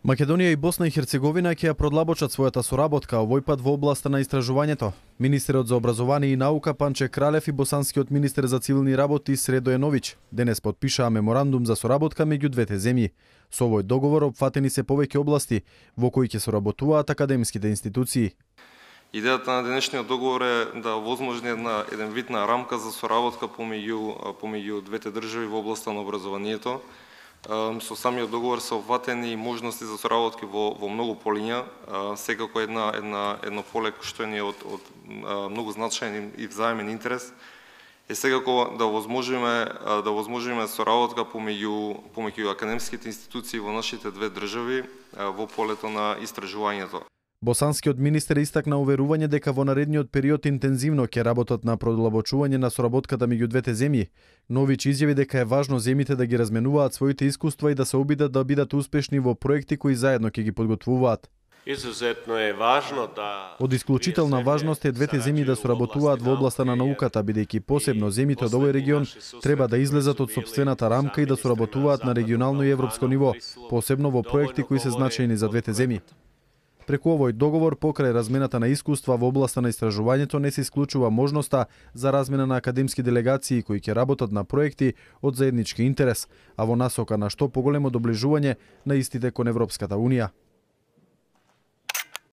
Македонија и Босна и Херцеговина ќе ја продлабочат својата соработка, овој пат во областа на истражувањето. Министерот за образование и наука Панче Кралев и босанскиот министер за цивилни работи Средо Енович денес потпишаа меморандум за соработка меѓу двете земји. Со овој договор опфатени се повеќе области во кои ќе соработуваат академските институции. Идејата на денешниот договор е да возможни еден вид на рамка за соработка помеѓу двете држави во областа на образованието. Со самиот договор се опфатени можности за соработки во многу полиња, секако едно поле што е од многу значаен и взаемен интерес е секако да возможиме соработка помеѓу академските институции во нашите две држави во полето на истражувањето. Босанскиот министер истакна уверување дека во наредниот период интензивно ќе работат на продлабочување на соработката меѓу двете земји. Нович изјави дека е важно земјите да ги разменуваат своите искуства и да се обидат да бидат успешни во проекти кои заедно ќе ги подготвуваат. Изузетно е важно да Од исклучителна важност е двете земји да соработуваат во областа на науката, бидејќи посебно земјите од овој регион треба да излезат од сопствената рамка и да соработуваат на регионално и европско ниво, посебно во проекти кои се значајни за двете земји. Преку овој договор, покрај размената на искуства во областа на истражувањето, не се исклучува можноста за размена на академски делегации кои ќе работат на проекти од заеднички интерес, а во насока на што поголемо доближување на истите кон Европската Унија.